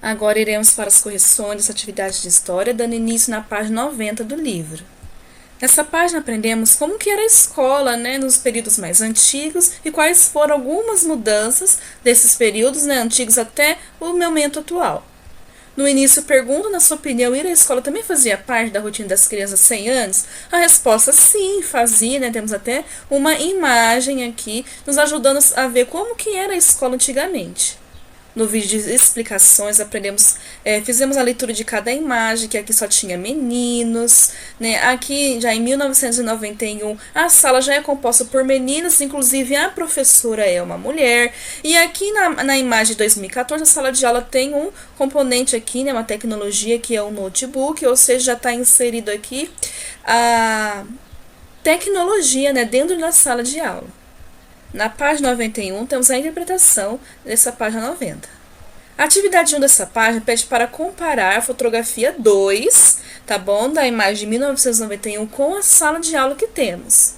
Agora iremos para as correções das atividades de história, dando início na página 90 do livro. Nessa página aprendemos como que era a escola, nos períodos mais antigos e quais foram algumas mudanças desses períodos, antigos até o momento atual. No início, pergunto, na sua opinião, ir à escola também fazia parte da rotina das crianças 100 anos? A resposta sim, fazia, Temos até uma imagem aqui nos ajudando a ver como que era a escola antigamente. No vídeo de explicações, fizemos a leitura de cada imagem, que aqui só tinha meninos, Aqui, já em 1991, a sala já é composta por meninas, inclusive a professora é uma mulher. E aqui na imagem de 2014, a sala de aula tem um componente aqui, uma tecnologia que é um notebook, ou seja, já está inserido aqui a tecnologia, dentro da sala de aula. Na página 91, temos a interpretação dessa página 90. A atividade 1 dessa página pede para comparar a fotografia 2, da imagem de 1991 com a sala de aula que temos.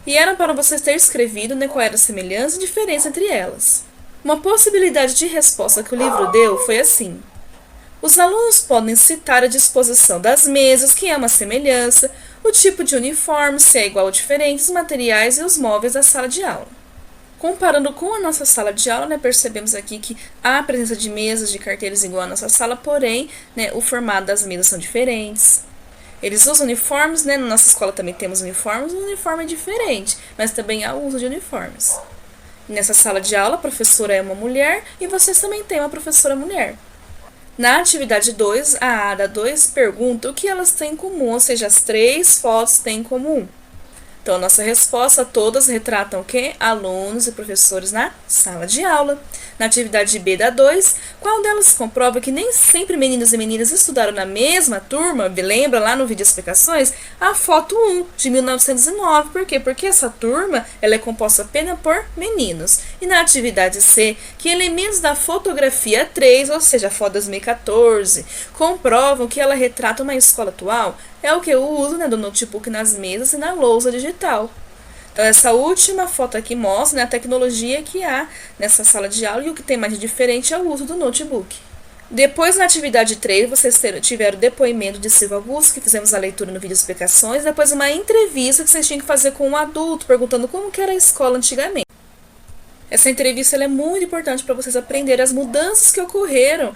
E era para vocês terem escrevido, qual era a semelhança e diferença entre elas. Uma possibilidade de resposta que o livro deu foi assim. Os alunos podem citar a disposição das mesas, que é uma semelhança, o tipo de uniforme, se é igual ou diferente, os materiais e os móveis da sala de aula. Comparando com a nossa sala de aula, percebemos aqui que há a presença de mesas, de carteiras igual à nossa sala, porém, o formato das mesas são diferentes. Eles usam uniformes, Na nossa escola também temos uniformes, o uniforme é diferente, mas também há o uso de uniformes. Nessa sala de aula, a professora é uma mulher e vocês também têm uma professora mulher. Na atividade 2, a ADA 2 pergunta o que elas têm em comum, ou seja, as 3 fotos têm em comum. Então, nossa resposta todas retratam o quê? Alunos e professores na sala de aula. Na atividade B da 2, qual delas comprova que nem sempre meninos e meninas estudaram na mesma turma? Lembra lá no vídeo de explicações? A foto 1, de 1909. Por quê? Porque essa turma ela é composta apenas por meninos. E na atividade C, que elementos da fotografia 3, ou seja, a foto 2014, comprovam que ela retrata uma escola atual? É o que? O uso do notebook nas mesas e na lousa digital. Então, essa última foto aqui mostra a tecnologia que há nessa sala de aula e o que tem mais de diferente é o uso do notebook. Depois, na atividade 3, vocês tiveram o depoimento de Silva Augusto, que fizemos a leitura no vídeo de explicações, depois uma entrevista que vocês tinham que fazer com um adulto, perguntando como que era a escola antigamente. Essa entrevista ela é muito importante para vocês aprenderem as mudanças que ocorreram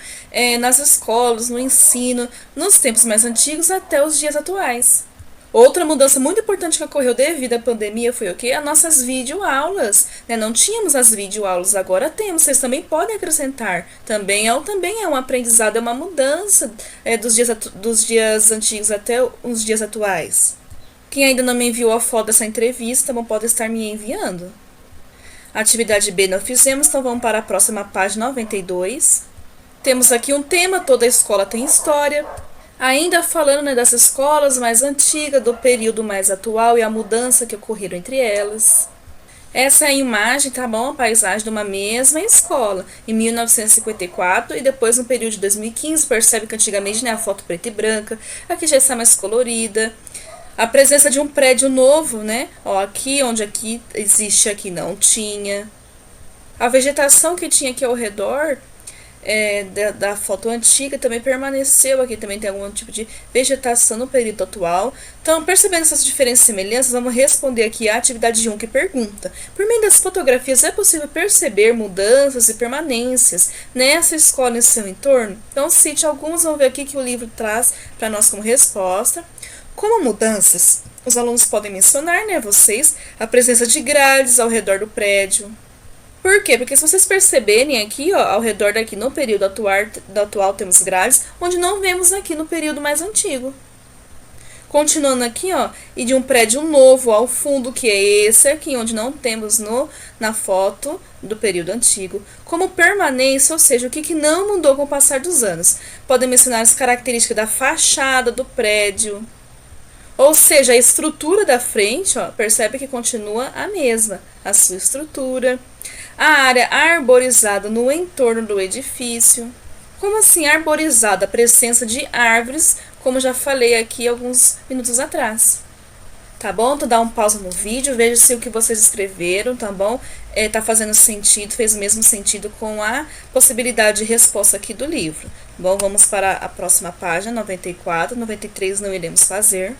nas escolas, no ensino, nos tempos mais antigos até os dias atuais. Outra mudança muito importante que ocorreu devido à pandemia foi o quê? As nossas videoaulas. Não tínhamos as videoaulas, agora temos. Vocês também podem acrescentar. Também é um aprendizado, é uma mudança dos dias antigos até os dias atuais. Quem ainda não me enviou a foto dessa entrevista, pode estar me enviando. A atividade B não fizemos, então vamos para a próxima página 92. Temos aqui um tema, toda escola tem história. Ainda falando das escolas mais antigas, do período mais atual e a mudança que ocorreram entre elas. Essa é a imagem, a paisagem de uma mesma escola, em 1954 e depois no período de 2015, percebe que antigamente a foto preta e branca, aqui já está mais colorida. A presença de um prédio novo, aqui onde existe, aqui não tinha. A vegetação que tinha aqui ao redor da foto antiga também permaneceu, aqui também tem algum tipo de vegetação no período atual. Então, percebendo essas diferentes semelhanças, vamos responder aqui a atividade 1 que pergunta: por meio das fotografias é possível perceber mudanças e permanências nessa escola e em seu entorno? Então, cite alguns, vamos ver aqui que o livro traz para nós como resposta. Como mudanças, os alunos podem mencionar, vocês, a presença de grades ao redor do prédio. Por quê? Porque se vocês perceberem aqui, ao redor daqui no período atual temos grades, onde não vemos aqui no período mais antigo. Continuando aqui, e de um prédio novo ao fundo, que é esse aqui, onde não temos na foto do período antigo. Como permanência, ou seja, o que não mudou com o passar dos anos. Podem mencionar as características da fachada do prédio. Ou seja, a estrutura da frente, percebe que continua a mesma, a sua estrutura. A área arborizada no entorno do edifício. Como assim arborizada? A presença de árvores, como já falei aqui alguns minutos atrás. Tá bom? Então dá um pausa no vídeo, veja se o que vocês escreveram, tá bom? está fazendo sentido, fez o mesmo sentido com a possibilidade de resposta aqui do livro. Bom, vamos para a próxima página, 94, 93 não iremos fazer.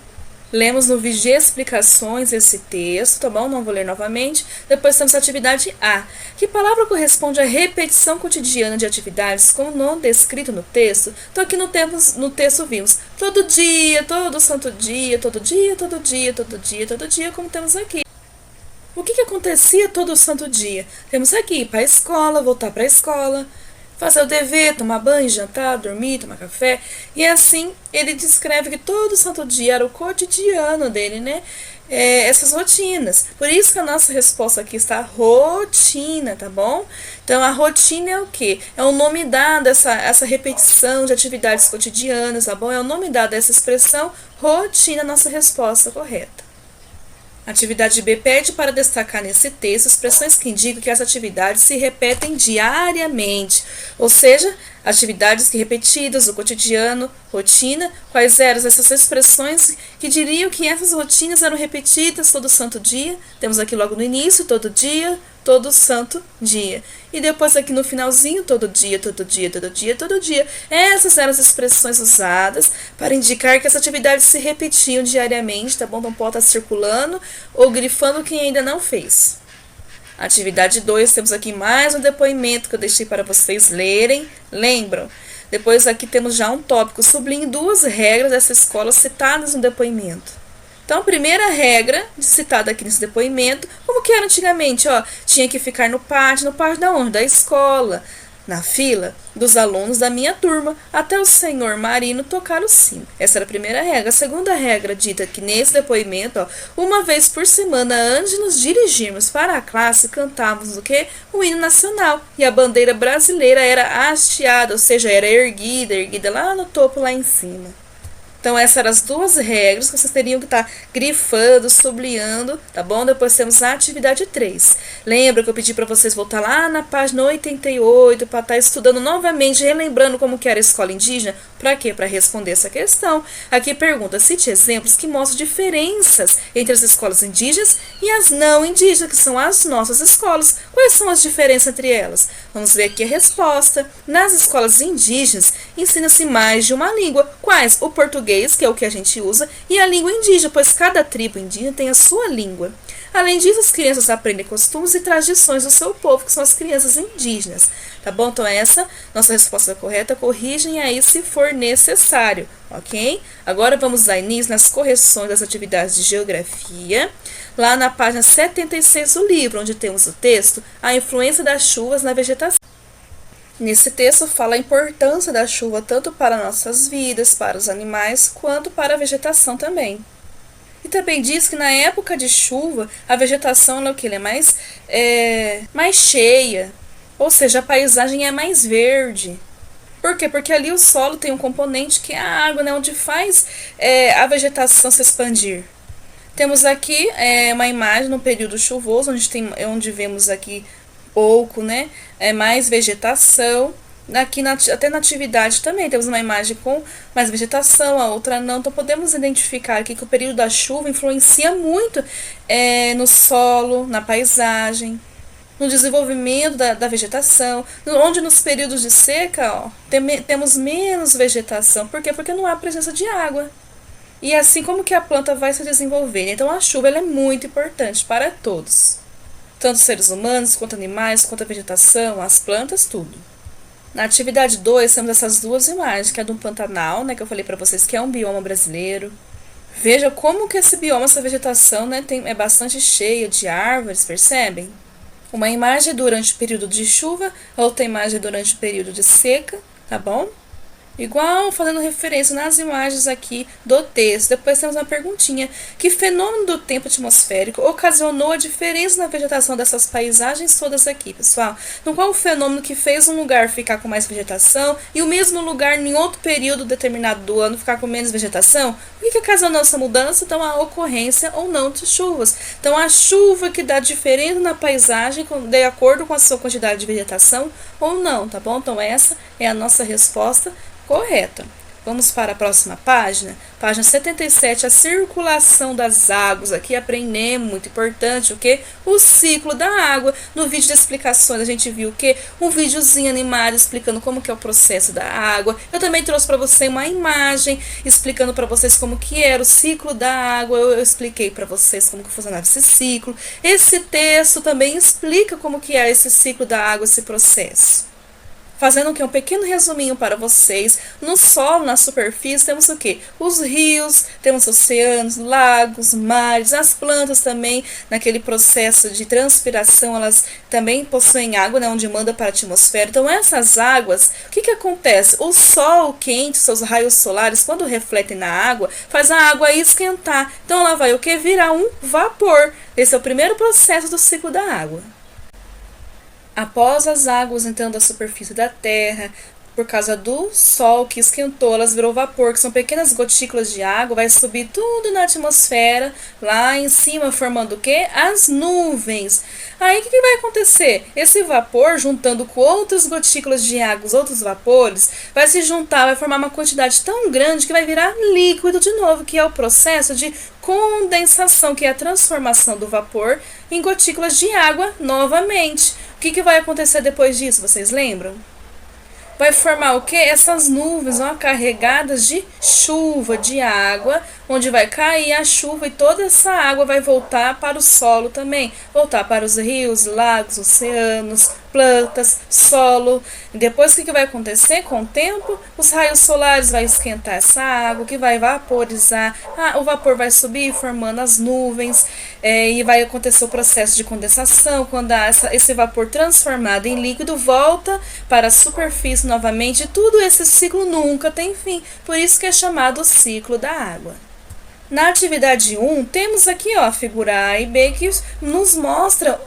Lemos no Vigia Explicações esse texto, tá bom? Não vou ler novamente. Depois temos a atividade A. Que palavra corresponde à repetição cotidiana de atividades como não descrito no texto? Então aqui no texto vimos todo dia, todo santo dia, todo dia, todo dia, todo dia, todo dia, como temos aqui. O que acontecia todo santo dia? Temos aqui ir para a escola, voltar para a escola, fazer o dever, tomar banho, jantar, dormir, tomar café. E assim ele descreve que todo santo dia era o cotidiano dele, né? Essas rotinas. Por isso que a nossa resposta aqui está rotina, tá bom? Então a rotina é o quê? É o nome dado a essa repetição de atividades cotidianas, tá bom? É o nome dado a essa expressão rotina, nossa resposta correta. Atividade B pede para destacar nesse texto expressões que indicam que as atividades se repetem diariamente, ou seja, atividades que repetidas, o cotidiano, rotina. Quais eram essas expressões que diriam que essas rotinas eram repetidas todo santo dia? Temos aqui logo no início, todo dia, todo santo dia. E depois aqui no finalzinho, todo dia, todo dia, todo dia, todo dia. Essas eram as expressões usadas para indicar que as atividades se repetiam diariamente, tá bom? Então pode estar circulando ou grifando quem ainda não fez. Atividade 2, temos aqui mais um depoimento que eu deixei para vocês lerem. Lembram? Depois aqui temos já um tópico. Sublinhe 2 regras dessa escola citadas no depoimento. Então, a primeira regra citada aqui nesse depoimento, como que era antigamente? Tinha que ficar no pátio da onde? Da escola, na fila dos alunos da minha turma, até o senhor Marino tocar o sino. Essa era a primeira regra. A segunda regra dita aqui nesse depoimento, uma vez por semana, antes de nos dirigirmos para a classe, cantávamos o quê? O hino nacional. E a bandeira brasileira era hasteada, ou seja, era erguida lá no topo, lá em cima. Então, essas eram as 2 regras que vocês teriam que estar grifando, sublinhando, tá bom? Depois temos a atividade 3. Lembra que eu pedi para vocês voltar lá na página 88 para estar estudando novamente, relembrando como que era a escola indígena? Para quê? Para responder essa questão. Aqui pergunta, cite exemplos que mostram diferenças entre as escolas indígenas e as não indígenas, que são as nossas escolas. Quais são as diferenças entre elas? Vamos ver aqui a resposta. Nas escolas indígenas, ensina-se mais de uma língua. Quais? O português, que é o que a gente usa, e a língua indígena, pois cada tribo indígena tem a sua língua. Além disso, as crianças aprendem costumes e tradições do seu povo, que são as crianças indígenas. Tá bom? Então essa nossa resposta correta. Corrigem aí se for necessário, ok? Agora vamos dar início nas correções das atividades de geografia, lá na página 76 do livro, onde temos o texto A Influência das Chuvas na Vegetação. Nesse texto fala a importância da chuva tanto para nossas vidas, para os animais, quanto para a vegetação também. E também diz que na época de chuva, a vegetação é o que? Ela é mais cheia, ou seja, a paisagem é mais verde. Por quê? Porque ali o solo tem um componente que é a água, né, onde faz a vegetação se expandir. Temos aqui uma imagem no período chuvoso, onde vemos aqui pouco, né? Mais vegetação. Aqui até na atividade também temos uma imagem com mais vegetação, a outra não. Então podemos identificar aqui que o período da chuva influencia muito no solo, na paisagem, no desenvolvimento da vegetação, onde nos períodos de seca temos menos vegetação. Por quê? Porque não há presença de água. E assim como que a planta vai se desenvolver. Então a chuva ela é muito importante para todos. Tanto os seres humanos, quanto animais, quanto a vegetação, as plantas, tudo. Na atividade 2, temos essas 2 imagens, que é do Pantanal, né, que eu falei para vocês que é um bioma brasileiro. Veja como que esse bioma, essa vegetação, né, é bastante cheia de árvores, percebem? Uma imagem durante o período de chuva, a outra imagem durante o período de seca, tá bom? Igual fazendo referência nas imagens aqui do texto. Depois temos uma perguntinha. Que fenômeno do tempo atmosférico ocasionou a diferença na vegetação dessas paisagens todas aqui, pessoal? Então, qual o fenômeno que fez um lugar ficar com mais vegetação e o mesmo lugar em outro período determinado do ano ficar com menos vegetação? O que ocasionou essa mudança? Então, a ocorrência ou não de chuvas. Então, a chuva que dá diferença na paisagem de acordo com a sua quantidade de vegetação ou não, tá bom? Então, essa é a nossa resposta correta. Vamos para a próxima página, página 77, a circulação das águas. Aqui aprendemos, muito importante, o que? O ciclo da água. No vídeo de explicações a gente viu o que? Um videozinho animado explicando como que é o processo da água. Eu também trouxe para você uma imagem explicando para vocês como que era o ciclo da água. Eu expliquei para vocês como que funcionava esse ciclo. Esse texto também explica como que é esse ciclo da água, esse processo. Fazendo um pequeno resuminho para vocês, no solo, na superfície, temos o que? Os rios, temos oceanos, lagos, mares, as plantas também, naquele processo de transpiração, elas também possuem água, né, onde manda para a atmosfera. Então, essas águas, o que acontece? O sol quente, seus raios solares, quando refletem na água, faz a água esquentar. Então, ela vai o que? Virar um vapor. Esse é o primeiro processo do ciclo da água. Após as águas entrando à superfície da terra, por causa do sol que esquentou, elas virou vapor, que são pequenas gotículas de água, vai subir tudo na atmosfera, lá em cima, formando o quê? As nuvens. Aí o que vai acontecer? Esse vapor, juntando com outras gotículas de água, os outros vapores, vai se juntar, vai formar uma quantidade tão grande que vai virar líquido de novo, que é o processo de condensação, que é a transformação do vapor em gotículas de água novamente. O que vai acontecer depois disso? Vocês lembram? Vai formar o que? Essas nuvens, ó, carregadas de chuva, de água, onde vai cair a chuva e toda essa água vai voltar para o solo também. Voltar para os rios, lagos, oceanos, plantas, solo. E depois o que vai acontecer? Com o tempo, os raios solares vão esquentar essa água, que vai vaporizar. O vapor vai subir formando as nuvens, e vai acontecer o processo de condensação, quando esse vapor transformado em líquido volta para a superfície novamente. E tudo esse ciclo nunca tem fim, por isso que é chamado ciclo da água. Na atividade 1, temos aqui ó, a figura A e B que nos mostra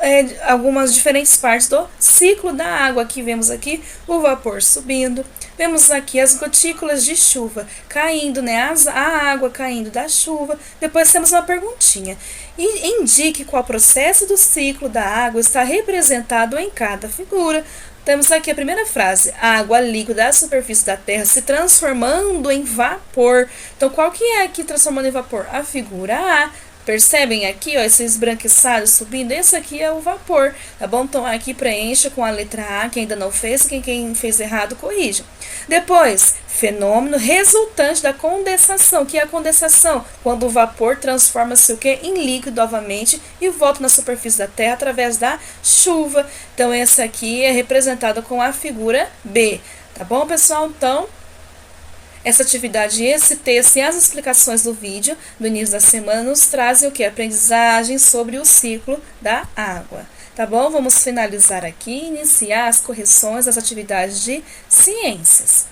algumas diferentes partes do ciclo da água. Aqui vemos aqui o vapor subindo, vemos aqui as gotículas de chuva caindo, né, a água caindo da chuva. Depois temos uma perguntinha. E indique qual processo do ciclo da água está representado em cada figura. Temos aqui a primeira frase, a água líquida da superfície da terra se transformando em vapor. Então, qual que é aqui transformando em vapor? A figura A. Percebem aqui, ó, esses esbranquiçados subindo? Esse aqui é o vapor, tá bom? Então, aqui preencha com a letra A, quem ainda não fez, quem fez errado, corrija. Depois, fenômeno resultante da condensação. Que é a condensação? Quando o vapor transforma-se o quê? Em líquido novamente e volta na superfície da terra através da chuva. Então, essa aqui é representada com a figura B, tá bom, pessoal? Então, essa atividade, esse texto e as explicações do vídeo do início da semana nos trazem o que? Aprendizagem sobre o ciclo da água. Tá bom? Vamos finalizar aqui, iniciar as correções das atividades de ciências.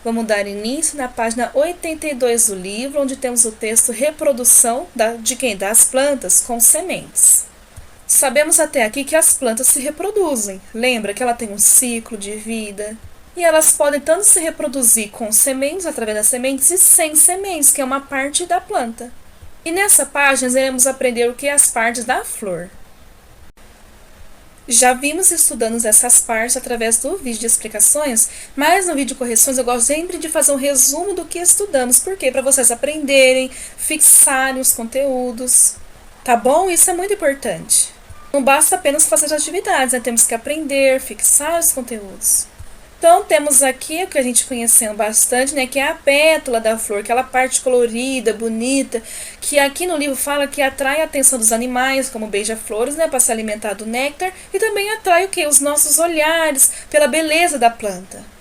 Vamos dar início na página 82 do livro, onde temos o texto Reprodução de quem? Das plantas com sementes. Sabemos até aqui que as plantas se reproduzem. Lembra que ela tem um ciclo de vida? E elas podem tanto se reproduzir com sementes, através das sementes, e sem sementes, que é uma parte da planta. E nessa página, iremos aprender o que é as partes da flor. Já vimos estudando essas partes através do vídeo de explicações, mas no vídeo de correções eu gosto sempre de fazer um resumo do que estudamos. Por quê? Para vocês aprenderem, fixarem os conteúdos. Tá bom? Isso é muito importante. Não basta apenas fazer as atividades, né? Temos que aprender, fixar os conteúdos. Então, temos aqui o que a gente conhecendo bastante, né, que é a pétala da flor, aquela parte colorida, bonita, que aqui no livro fala que atrai a atenção dos animais, como beija-flores, né, para se alimentar do néctar, e também atrai o quê? Os nossos olhares pela beleza da planta.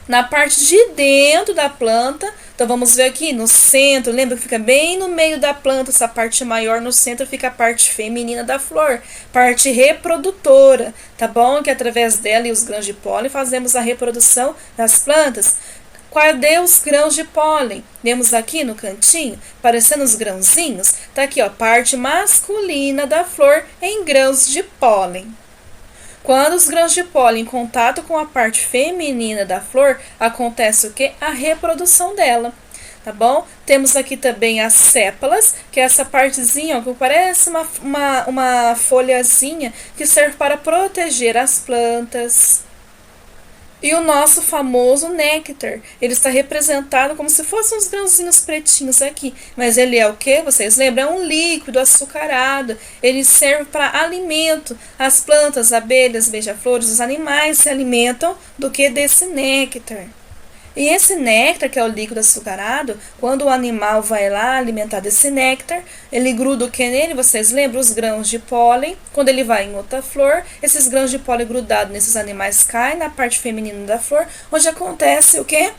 Na parte de dentro da planta, então vamos ver aqui no centro, lembra que fica bem no meio da planta, essa parte maior no centro fica a parte feminina da flor, parte reprodutora, tá bom? Que através dela e os grãos de pólen fazemos a reprodução das plantas. Cadê os grãos de pólen? Vemos aqui no cantinho, parecendo os grãozinhos, tá aqui ó, parte masculina da flor em grãos de pólen. Quando os grãos de pólen em contato com a parte feminina da flor, acontece o que? A reprodução dela, tá bom? Temos aqui também as sépalas, que é essa partezinha ó, que parece uma folhazinha que serve para proteger as plantas. E o nosso famoso néctar, ele está representado como se fossem uns grãozinhos pretinhos aqui. Mas ele é o que? Vocês lembram? É um líquido açucarado. Ele serve para alimento. As plantas, abelhas, beija-flores, os animais se alimentam do que? Desse néctar. E esse néctar, que é o líquido açucarado, quando o animal vai lá alimentar desse néctar, ele gruda o que nele? Vocês lembram? Os grãos de pólen. Quando ele vai em outra flor, esses grãos de pólen grudados nesses animais caem na parte feminina da flor, onde acontece o que?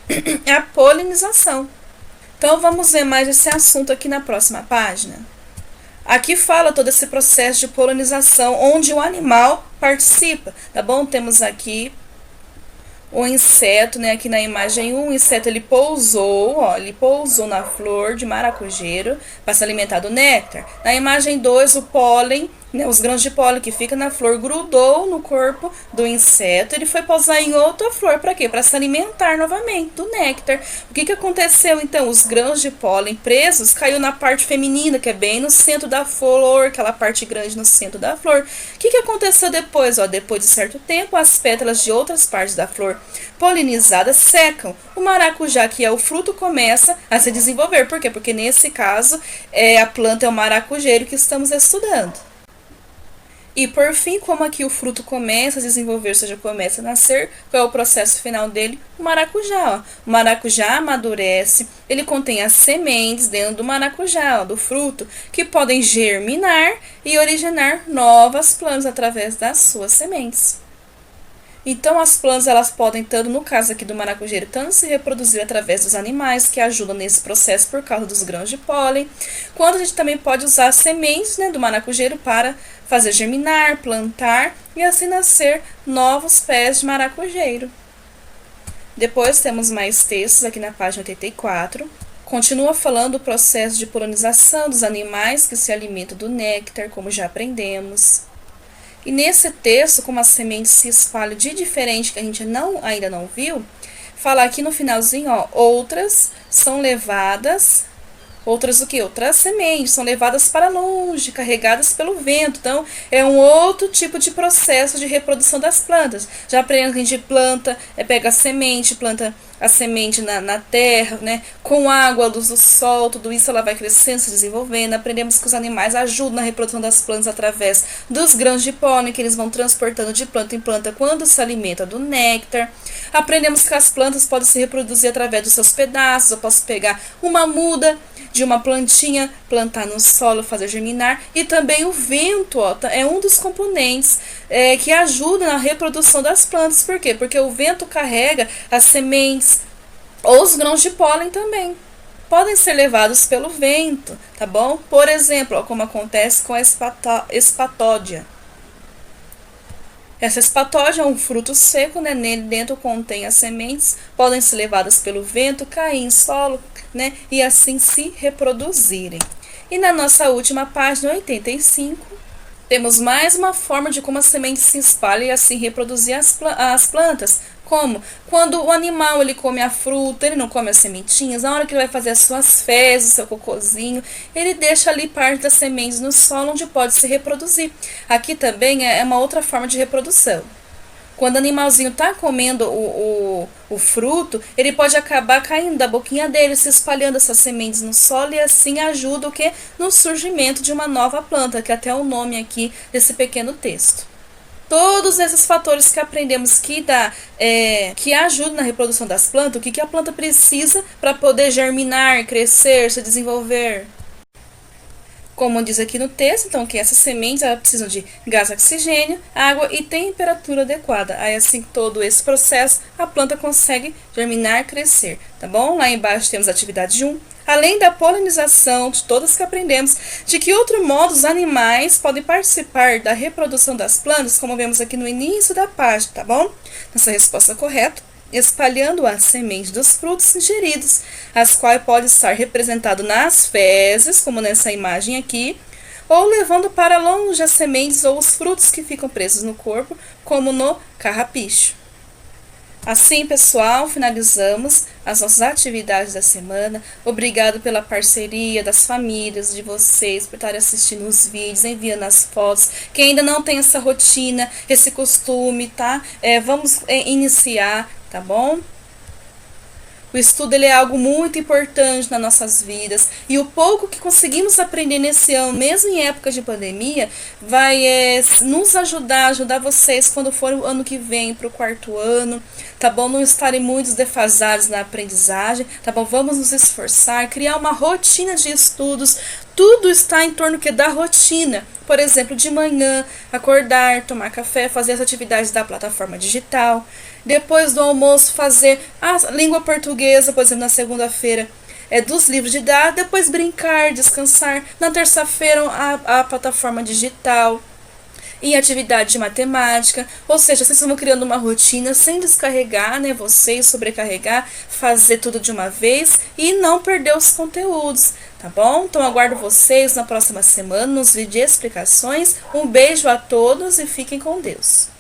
A polinização. Então vamos ver mais esse assunto aqui na próxima página. Aqui fala todo esse processo de polinização, onde o animal participa, tá bom? Temos aqui o inseto, né, aqui na imagem 1, o inseto ele pousou na flor de maracujeiro para se alimentar do néctar. Na imagem 2, o pólen, né, os grãos de pólen que fica na flor grudou no corpo do inseto, ele foi pousar em outra flor, para quê? Para se alimentar novamente do néctar. O que aconteceu então? Os grãos de pólen presos caiu na parte feminina, que é bem no centro da flor, aquela parte grande no centro da flor. O que aconteceu depois? Depois de certo tempo, as pétalas de outras partes da flor polinizadas secam. O maracujá, que é o fruto, começa a se desenvolver. Por quê? Porque nesse caso, a planta é o maracujeiro que estamos estudando. E por fim, como aqui o fruto começa a desenvolver, ou seja, começa a nascer, qual é o processo final dele? O maracujá. O maracujá amadurece, ele contém as sementes dentro do maracujá, do fruto, que podem germinar e originar novas plantas através das suas sementes. Então as plantas elas podem, tanto no caso aqui do maracujeiro, tanto se reproduzir através dos animais que ajudam nesse processo por causa dos grãos de pólen, quanto a gente também pode usar as sementes, né, do maracujeiro para fazer germinar, plantar e assim nascer novos pés de maracujeiro. Depois temos mais textos aqui na página 84. Continua falando do processo de polinização dos animais que se alimentam do néctar, como já aprendemos. E nesse texto, como as sementes se espalham de diferente que a gente ainda não viu, fala aqui no finalzinho, outras são levadas, outras o que? Outras sementes são levadas para longe, carregadas pelo vento. Então, é um outro tipo de processo de reprodução das plantas. Já aprendemos que a gente planta, pega a semente, planta a semente na terra, né? Com água, luz do sol, tudo isso ela vai crescendo, se desenvolvendo. Aprendemos que os animais ajudam na reprodução das plantas através dos grãos de pólen que eles vão transportando de planta em planta quando se alimenta do néctar. Aprendemos que as plantas podem se reproduzir através dos seus pedaços. Eu posso pegar uma muda de uma plantinha, plantar no solo, fazer germinar. E também o vento é um dos componentes que ajuda na reprodução das plantas. Por quê? Porque o vento carrega as sementes ou os grãos de pólen também. Podem ser levados pelo vento, tá bom? Por exemplo, como acontece com a espatódia. Essa espatódia é um fruto seco, né? Nele dentro contém as sementes, podem ser levadas pelo vento, cair em solo, né? E assim se reproduzirem. E na nossa última página, 85, temos mais uma forma de como as sementes se espalham e assim reproduzir as plantas. Como? Quando o animal ele come a fruta, ele não come as sementinhas, na hora que ele vai fazer as suas fezes, seu cocôzinho, ele deixa ali parte das sementes no solo onde pode se reproduzir. Aqui também é uma outra forma de reprodução. Quando o animalzinho está comendo o fruto, ele pode acabar caindo da boquinha dele, se espalhando essas sementes no solo e assim ajuda o que? No surgimento de uma nova planta, que é até o nome aqui desse pequeno texto. Todos esses fatores que aprendemos que ajudam na reprodução das plantas, o que a planta precisa para poder germinar, crescer, se desenvolver. Como diz aqui no texto, então, que essas sementes precisam de gás oxigênio, água e temperatura adequada. Aí, assim, todo esse processo, a planta consegue germinar, crescer, tá bom? Lá embaixo temos a atividade 1. Além da polinização, de todas que aprendemos, de que outro modo os animais podem participar da reprodução das plantas, como vemos aqui no início da página, tá bom? Nossa resposta correta, espalhando as sementes dos frutos ingeridos, as quais podem estar representadas nas fezes, como nessa imagem aqui, ou levando para longe as sementes ou os frutos que ficam presos no corpo, como no carrapicho. Assim, pessoal, finalizamos as nossas atividades da semana. Obrigado pela parceria das famílias, de vocês, por estarem assistindo os vídeos, enviando as fotos. Quem ainda não tem essa rotina, esse costume, tá? Vamos iniciar, tá bom? O estudo ele é algo muito importante nas nossas vidas, e o pouco que conseguimos aprender nesse ano, mesmo em época de pandemia, vai nos ajudar vocês quando for o ano que vem para o quarto ano, tá bom? Não estarem muito defasados na aprendizagem, tá bom? Vamos nos esforçar, criar uma rotina de estudos. Tudo está em torno da rotina. Por exemplo, de manhã, acordar, tomar café, fazer as atividades da plataforma digital. Depois do almoço, fazer a língua portuguesa, por exemplo, na segunda-feira, dos livros de dar. Depois brincar, descansar. Na terça-feira, a plataforma digital e atividade de matemática, ou seja, vocês vão criando uma rotina sem descarregar, né, vocês, sobrecarregar, fazer tudo de uma vez e não perder os conteúdos, tá bom? Então aguardo vocês na próxima semana nos vídeos de explicações. Um beijo a todos e fiquem com Deus.